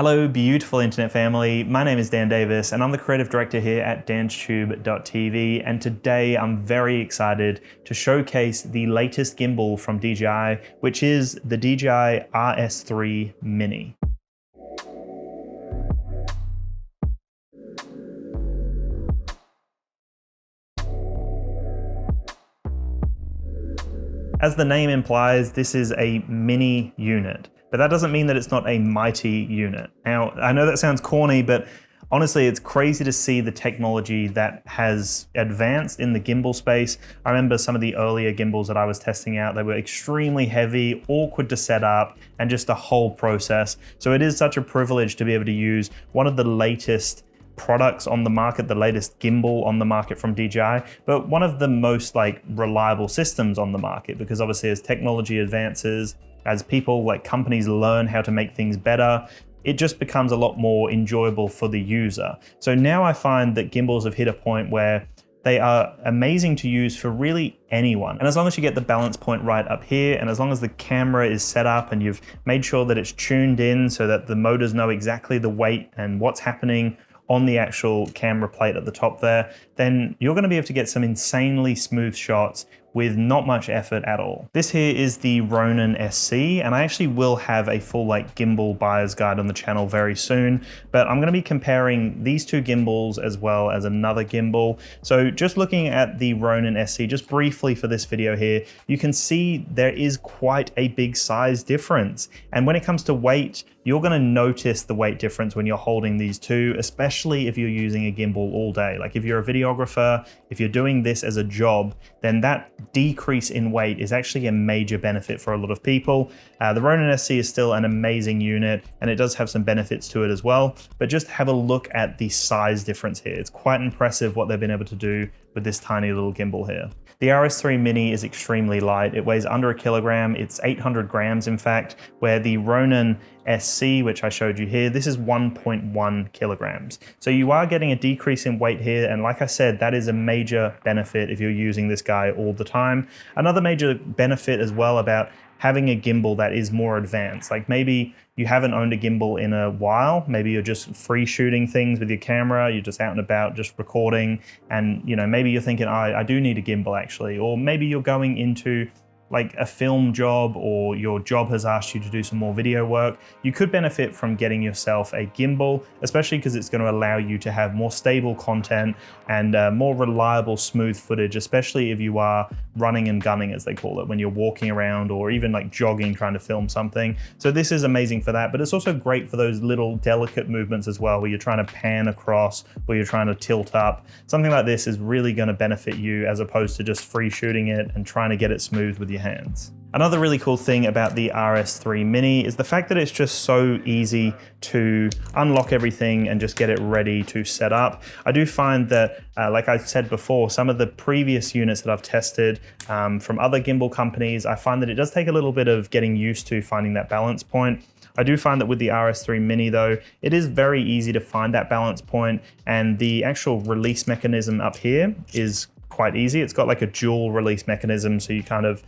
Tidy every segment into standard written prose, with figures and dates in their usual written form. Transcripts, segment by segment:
Hello, beautiful internet family. My name is Dan Davis and I'm the creative director here at DansTube.TV. And today I'm very excited to showcase the latest gimbal from DJI, which is the DJI RS3 Mini. As the name implies, this is a mini unit, but that doesn't mean that it's not a mighty unit. Now, I know that sounds corny, but honestly, it's crazy to see the technology that has advanced in the gimbal space. I remember some of the earlier gimbals that I was testing out, they were extremely heavy, awkward to set up, and just a whole process. So it is such a privilege to be able to use one of the latest products on the market, the latest gimbal on the market from DJI, but one of the most reliable systems on the market, because obviously as technology advances, as people companies learn how to make things better, it just becomes a lot more enjoyable for the user. So now I find that gimbals have hit a point where they are amazing to use for really anyone. And as long as you get the balance point right up here, and as long as the camera is set up and you've made sure that it's tuned in so that the motors know exactly the weight and what's happening on the actual camera plate at the top there, then you're gonna be able to get some insanely smooth shots with not much effort at all. This here is the Ronin SC, and I actually will have a full gimbal buyer's guide on the channel very soon, but I'm gonna be comparing these two gimbals as well as another gimbal. So just looking at the Ronin SC, just briefly for this video here, you can see there is quite a big size difference. And when it comes to weight, you're gonna notice the weight difference when you're holding these two, especially if you're using a gimbal all day. Like if you're a videographer, if you're doing this as a job, then that decrease in weight is actually a major benefit for a lot of people. The Ronin SC is still an amazing unit and it does have some benefits to it as well, but just have a look at the size difference here. It's quite impressive what they've been able to do with this tiny little gimbal here. The RS3 Mini is extremely light. It weighs under 1 kilogram. It's 800 grams, in fact, where the Ronin SC, which I showed you here, this is 1.1 kilograms. So you are getting a decrease in weight here. And like I said, that is a major benefit if you're using this guy all the time. Another major benefit as well about having a gimbal that is more advanced. Like maybe you haven't owned a gimbal in a while, maybe you're just free shooting things with your camera, you're just out and about just recording, and maybe you're thinking, I do need a gimbal actually, or maybe you're going into a film job, or your job has asked you to do some more video work. You could benefit from getting yourself a gimbal, especially because it's going to allow you to have more stable content and more reliable, smooth footage, especially if you are running and gunning, as they call it, when you're walking around or even jogging, trying to film something. So this is amazing for that, but it's also great for those little delicate movements as well, where you're trying to pan across, where you're trying to tilt up. Something like this is really going to benefit you as opposed to just free shooting it and trying to get it smooth with your hands. Another really cool thing about the RS3 Mini is the fact that it's just so easy to unlock everything and just get it ready to set up. I do find that, like I said before, some of the previous units that I've tested from other gimbal companies, I find that it does take a little bit of getting used to finding that balance point. I do find that with the RS3 Mini though, it is very easy to find that balance point, and the actual release mechanism up here is quite easy. It's got a dual release mechanism, so you kind of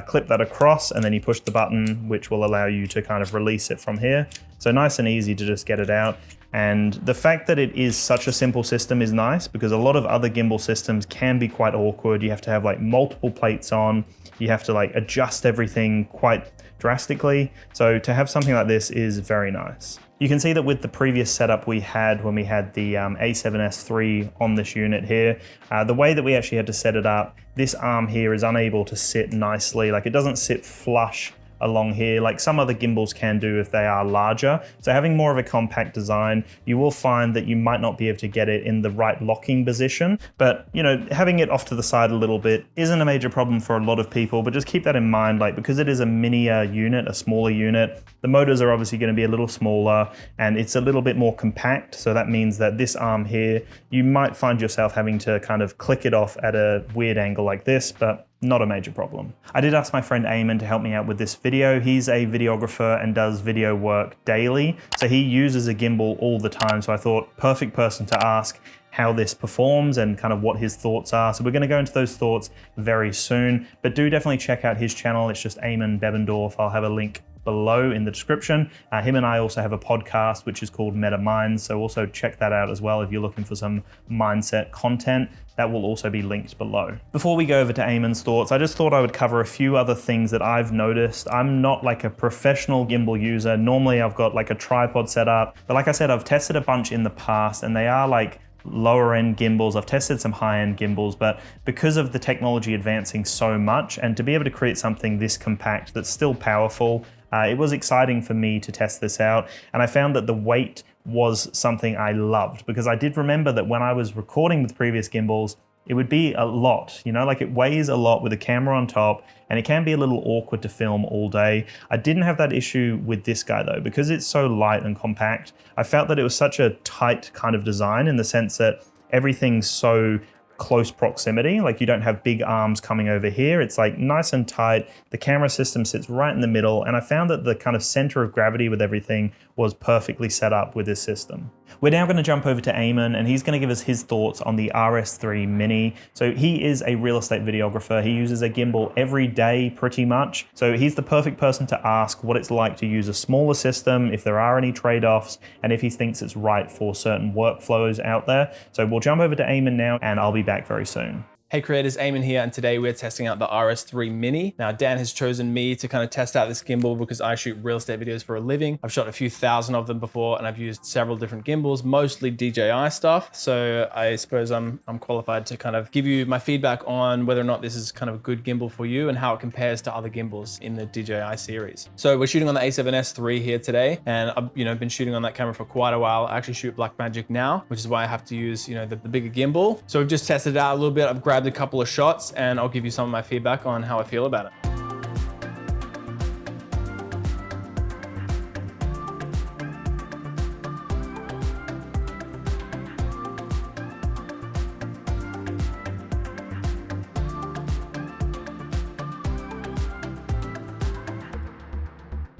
clip that across and then you push the button, which will allow you to kind of release it from here. So nice and easy to just get it out. And the fact that it is such a simple system is nice, because a lot of other gimbal systems can be quite awkward. You have to have multiple plates on, you have to adjust everything quite drastically. So to have something like this is very nice. You can see that with the previous setup we had when we had the A7S III on this unit here, the way that we actually had to set it up, this arm here is unable to sit nicely. It doesn't sit flush along here like some other gimbals can do if they are larger. So having more of a compact design, you will find that you might not be able to get it in the right locking position, but having it off to the side a little bit isn't a major problem for a lot of people. But just keep that in mind, because it is a minier unit, a smaller unit, the motors are obviously going to be a little smaller and it's a little bit more compact. So that means that this arm here, you might find yourself having to kind of click it off at a weird angle like this, but not a major problem. I did ask my friend Eamon to help me out with this video. He's a videographer and does video work daily, so he uses a gimbal all the time. So I thought, perfect person to ask how this performs and kind of what his thoughts are. So we're gonna go into those thoughts very soon, but do definitely check out his channel. It's just Eamon Bebendorf. I'll have a link below in the description. Him and I also have a podcast which is called Meta Minds, so also check that out as well if you're looking for some mindset content. That will also be linked below. Before we go over to Eamon's thoughts, I just thought I would cover a few other things that I've noticed. I'm not like a professional gimbal user. Normally I've got like a tripod set up, but like I said, I've tested a bunch in the past and they are like lower end gimbals. I've tested some high end gimbals, but because of the technology advancing so much and to be able to create something this compact that's still powerful, it was exciting for me to test this out. And I found that the weight was something I loved, because I did remember that when I was recording with previous gimbals, it would be a lot, you know, like it weighs a lot with a camera on top and it can be a little awkward to film all day. I didn't have that issue with this guy though, because it's so light and compact. I felt that it was such a tight kind of design in the sense that everything's so close proximity, like you don't have big arms coming over here. It's like nice and tight. The camera system sits right in the middle, and I found that the kind of center of gravity with everything was perfectly set up with this system. We're now going to jump over to Eamon, and he's going to give us his thoughts on the RS3 Mini. So he is a real estate videographer. He uses a gimbal every day pretty much. So he's the perfect person to ask what it's like to use a smaller system, if there are any trade-offs, and if he thinks it's right for certain workflows out there. So we'll jump over to Eamon now, and I'll be back very soon. Hey creators, Eamon here, and today we're testing out the RS3 Mini. Now Dan has chosen me to kind of test out this gimbal because I shoot real estate videos for a living. I've shot a few thousand of them before and I've used several different gimbals, mostly DJI stuff. So I suppose I'm qualified to kind of give you my feedback on whether or not this is kind of a good gimbal for you and how it compares to other gimbals in the DJI series. So we're shooting on the A7S III here today, and I've been shooting on that camera for quite a while. I actually shoot Blackmagic now, which is why I have to use the bigger gimbal. So we've just tested it out a little bit. I've grabbed a couple of shots and I'll give you some of my feedback on how I feel about it.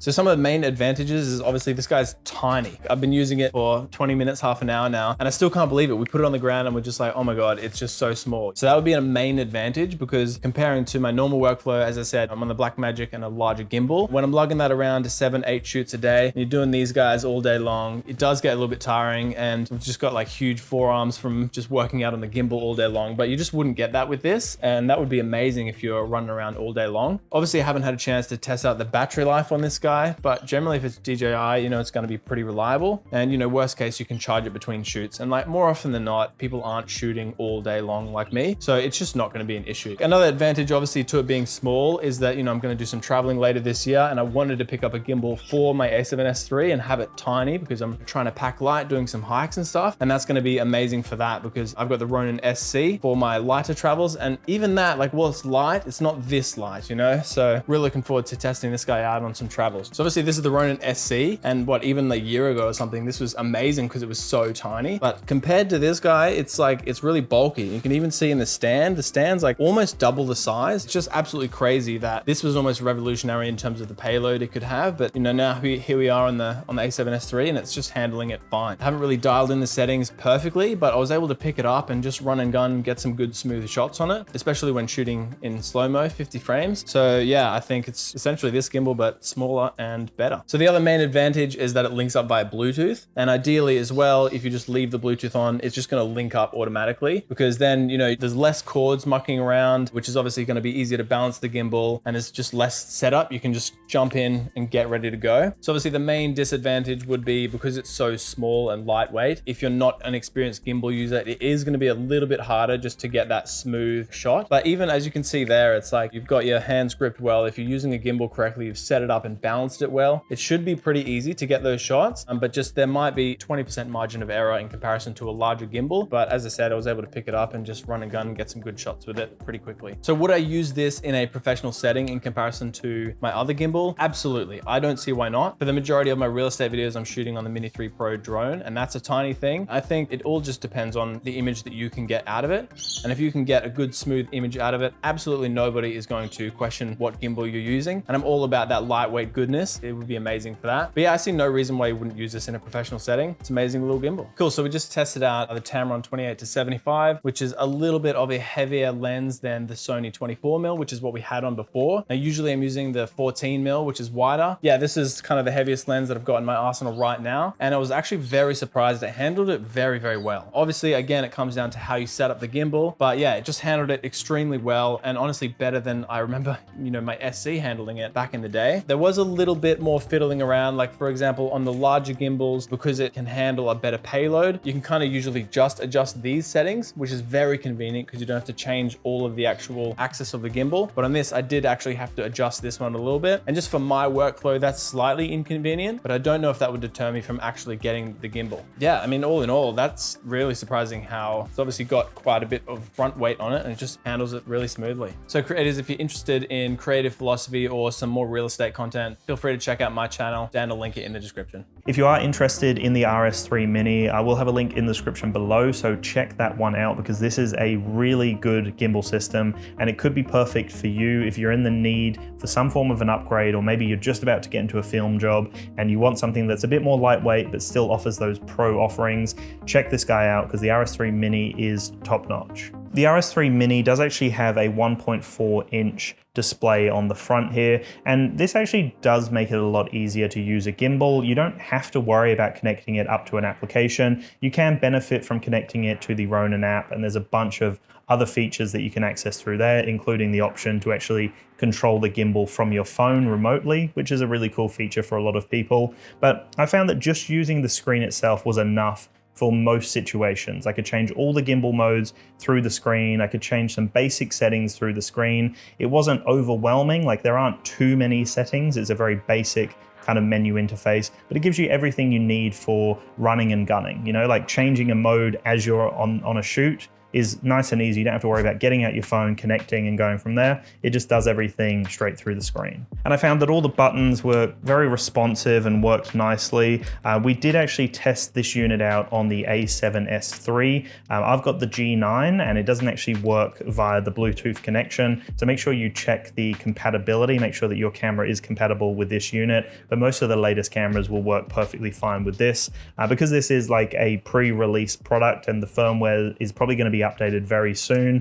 So some of the main advantages is obviously this guy's tiny. I've been using it for 20 minutes, half an hour now, and I still can't believe it. We put it on the ground and we're just like, oh my God, it's just so small. So that would be a main advantage, because comparing to my normal workflow, as I said, I'm on the Blackmagic and a larger gimbal. When I'm lugging that around to 7-8 shoots a day, and you're doing these guys all day long, it does get a little bit tiring, and we've just got like huge forearms from just working out on the gimbal all day long, but you just wouldn't get that with this. And that would be amazing if you're running around all day long. Obviously I haven't had a chance to test out the battery life on this guy, but generally if it's DJI, it's going to be pretty reliable. And worst case, you can charge it between shoots. And like more often than not, people aren't shooting all day long like me. So it's just not going to be an issue. Another advantage obviously to it being small is that, I'm going to do some traveling later this year, and I wanted to pick up a gimbal for my A7S III and have it tiny because I'm trying to pack light, doing some hikes and stuff. And that's going to be amazing for that, because I've got the Ronin SC for my lighter travels. And even that, like, well, it's light, it's not this light, So really looking forward to testing this guy out on some travels. So obviously this is the Ronin SC, and even a year ago or something, this was amazing because it was so tiny. But compared to this guy, it's really bulky. You can even see in the stand's like almost double the size. It's just absolutely crazy that this was almost revolutionary in terms of the payload it could have. But now here we are on the A7S III, and it's just handling it fine. I haven't really dialed in the settings perfectly, but I was able to pick it up and just run and gun and get some good smooth shots on it, especially when shooting in slow-mo, 50 frames. So yeah, I think it's essentially this gimbal, but smaller and better. So the other main advantage is that it links up via Bluetooth, and ideally as well, if you just leave the Bluetooth on, it's just going to link up automatically, because then there's less cords mucking around, which is obviously going to be easier to balance the gimbal, and it's just less setup. You can just jump in and get ready to go. So obviously the main disadvantage would be because it's so small and lightweight, if you're not an experienced gimbal user, it is going to be a little bit harder just to get that smooth shot. But even as you can see there, it's like you've got your hands gripped well. If you're using a gimbal correctly, you've set it up and balanced it well, it should be pretty easy to get those shots, but just there might be 20% margin of error in comparison to a larger gimbal. But as I said, I was able to pick it up and just run and gun and get some good shots with it pretty quickly. So would I use this in a professional setting in comparison to my other gimbal? Absolutely. I don't see why not. For the majority of my real estate videos, I'm shooting on the Mini 3 Pro drone, and that's a tiny thing. I think it all just depends on the image that you can get out of it. And if you can get a good smooth image out of it, absolutely nobody is going to question what gimbal you're using. And I'm all about that lightweight, good smoothness, it would be amazing for that. But yeah, I see no reason why you wouldn't use this in a professional setting. It's an amazing little gimbal. Cool, so we just tested out the Tamron 28-75, which is a little bit of a heavier lens than the Sony 24mm, which is what we had on before. Now, usually I'm using the 14mm, which is wider. Yeah, this is kind of the heaviest lens that I've got in my arsenal right now. And I was actually very surprised. It handled it very, very well. Obviously, again, it comes down to how you set up the gimbal, but yeah, it just handled it extremely well, and honestly better than I remember, my SC handling it back in the day. There was a little bit more fiddling around, like for example, on the larger gimbals, because it can handle a better payload, you can kind of usually just adjust these settings, which is very convenient because you don't have to change all of the actual axis of the gimbal. But on this, I did actually have to adjust this one a little bit. And just for my workflow, that's slightly inconvenient, but I don't know if that would deter me from actually getting the gimbal. Yeah, I mean, all in all, that's really surprising how it's obviously got quite a bit of front weight on it and it just handles it really smoothly. So creators, if you're interested in creative philosophy or some more real estate content, feel free to check out my channel. Dan will link it in the description. If you are interested in the RS3 Mini, I will have a link in the description below, so check that one out because this is a really good gimbal system and it could be perfect for you if you're in the need for some form of an upgrade, or maybe you're just about to get into a film job and you want something that's a bit more lightweight but still offers those pro offerings. Check this guy out because the RS3 Mini is top notch. The RS3 Mini does actually have a 1.4-inch display on the front here, and this actually does make it a lot easier to use a gimbal. You don't have to worry about connecting it up to an application. You can benefit from connecting it to the Ronin app, and there's a bunch of other features that you can access through there, including the option to actually control the gimbal from your phone remotely, which is a really cool feature for a lot of people. But I found that just using the screen itself was enough for most situations. I could change all the gimbal modes through the screen. I could change some basic settings through the screen. It wasn't overwhelming, like there aren't too many settings. It's a very basic kind of menu interface, but it gives you everything you need for running and gunning. Like changing a mode as you're on a shoot is nice and easy. You don't have to worry about getting out your phone, connecting and going from there. It just does everything straight through the screen. And I found that all the buttons were very responsive and worked nicely. We did actually test this unit out on the A7S3. I've got the G9 and it doesn't actually work via the Bluetooth connection. So make sure you check the compatibility, make sure that your camera is compatible with this unit. But most of the latest cameras will work perfectly fine with this. Because this is like a pre-release product and the firmware is probably going to be updated very soon.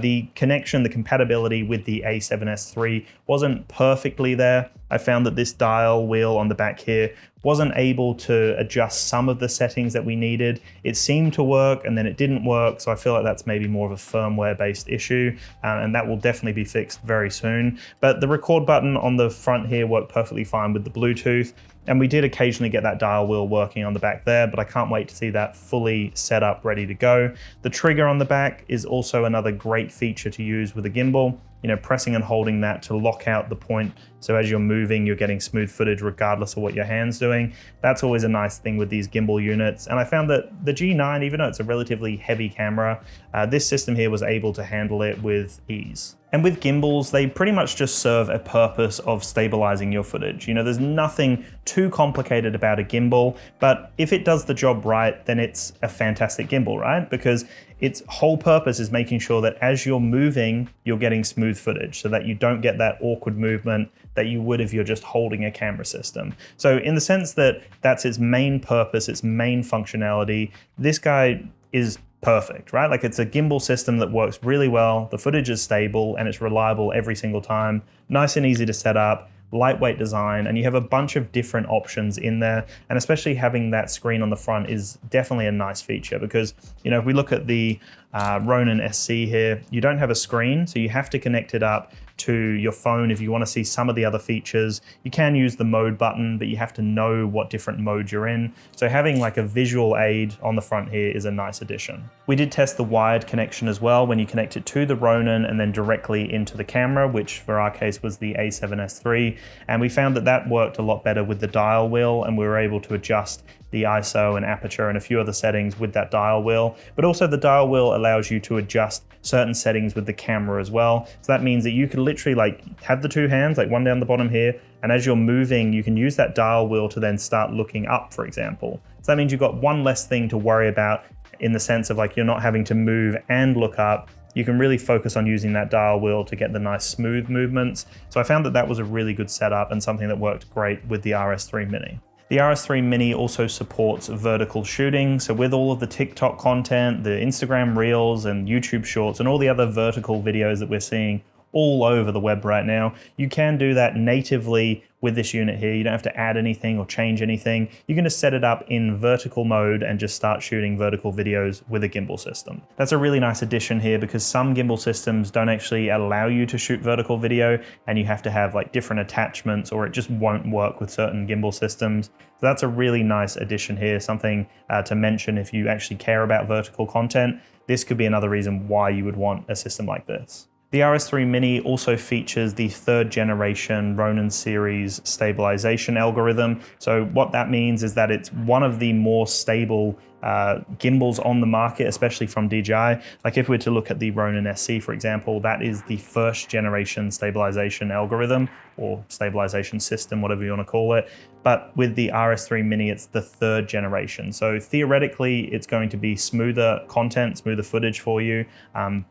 The connection, the compatibility with the A7S3 wasn't perfectly there. I found that this dial wheel on the back here wasn't able to adjust some of the settings that we needed. It seemed to work and then it didn't work, so I feel like that's maybe more of a firmware-based issue, and that will definitely be fixed very soon. But the record button on the front here worked perfectly fine with the Bluetooth, and we did occasionally get that dial wheel working on the back there, but I can't wait to see that fully set up, ready to go. The trigger on the back is also another great feature to use with a gimbal. Pressing and holding that to lock out the point. So as you're moving, you're getting smooth footage regardless of what your hand's doing. That's always a nice thing with these gimbal units. And I found that the G9, even though it's a relatively heavy camera, this system here was able to handle it with ease. And with gimbals, they pretty much just serve a purpose of stabilizing your footage. There's nothing too complicated about a gimbal, but if it does the job right, then it's a fantastic gimbal, right? Because its whole purpose is making sure that as you're moving, you're getting smooth footage so that you don't get that awkward movement that you would if you're just holding a camera system. So in the sense that that's its main purpose, its main functionality, this guy is perfect, right? Like it's a gimbal system that works really well. The footage is stable and it's reliable every single time. Nice and easy to set up, lightweight design, and you have a bunch of different options in there. And especially having that screen on the front is definitely a nice feature because, if we look at the Ronin SC here, you don't have a screen, so you have to connect it up to your phone if you want to see some of the other features. You can use the mode button, but you have to know what different modes you're in. So having like a visual aid on the front here is a nice addition. We did test the wired connection as well when you connect it to the Ronin and then directly into the camera, which for our case was the A7S3. And we found that that worked a lot better with the dial wheel, and we were able to adjust the ISO and aperture and a few other settings with that dial wheel. But also the dial wheel allows you to adjust certain settings with the camera as well. So that means that you can literally have the two hands, like one down the bottom here, and as you're moving, you can use that dial wheel to then start looking up, for example. So that means you've got one less thing to worry about in the sense of you're not having to move and look up. you can really focus on using that dial wheel to get the nice smooth movements. So I found that that was a really good setup and something that worked great with the RS3 Mini. The RS3 Mini also supports vertical shooting. So with all of the TikTok content, the Instagram Reels and YouTube Shorts and all the other vertical videos that we're seeing all over the web right now, you can do that natively with this unit here. You don't have to add anything or change anything. You can just set it up in vertical mode and just start shooting vertical videos with a gimbal system. That's a really nice addition here because some gimbal systems don't actually allow you to shoot vertical video and you have to have like different attachments or it just won't work with certain gimbal systems. So that's a really nice addition here, something to mention if you actually care about vertical content. This could be another reason why you would want a system like this. The RS3 Mini also features the 3rd generation Ronin series stabilization algorithm. So what that means is that it's one of the more stable gimbals on the market, especially from DJI. Like if we were to look at the Ronin SC, for example, that is the 1st generation stabilization algorithm or stabilization system, whatever you want to call it. But with the RS3 Mini, it's the 3rd generation. So theoretically, it's going to be smoother content, smoother footage for you.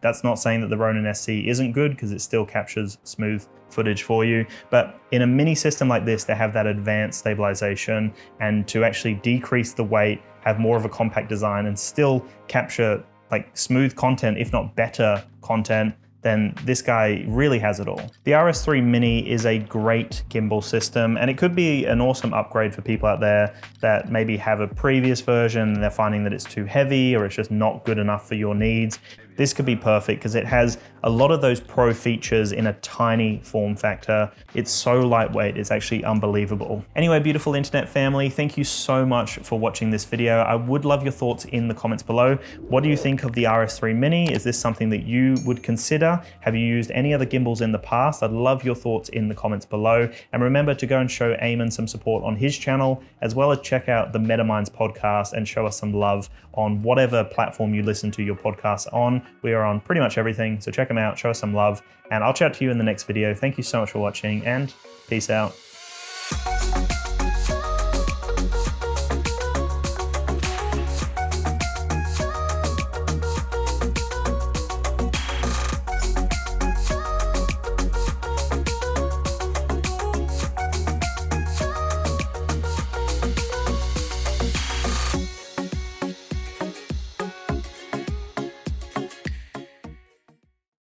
That's not saying that the Ronin SC isn't good because it still captures smooth footage for you. But in a mini system like this, to have that advanced stabilization and to actually decrease the weight, have more of a compact design and still capture like smooth content, if not better content, then this guy really has it all. The RS3 Mini is a great gimbal system and it could be an awesome upgrade for people out there that maybe have a previous version and they're finding that it's too heavy or it's just not good enough for your needs. This could be perfect because it has a lot of those pro features in a tiny form factor. It's so lightweight, it's actually unbelievable. Anyway, beautiful internet family, thank you so much for watching this video. I would love your thoughts in the comments below. What do you think of the RS3 Mini? Is this something that you would consider? Have you used any other gimbals in the past? I'd love your thoughts in the comments below. And remember to go and show Eamon some support on his channel, as well as check out the MetaMinds podcast and show us some love on whatever platform you listen to your podcasts on. We are on pretty much everything, so check them out, show us some love, and I'll chat to you in the next video. Thank you so much for watching, and peace out.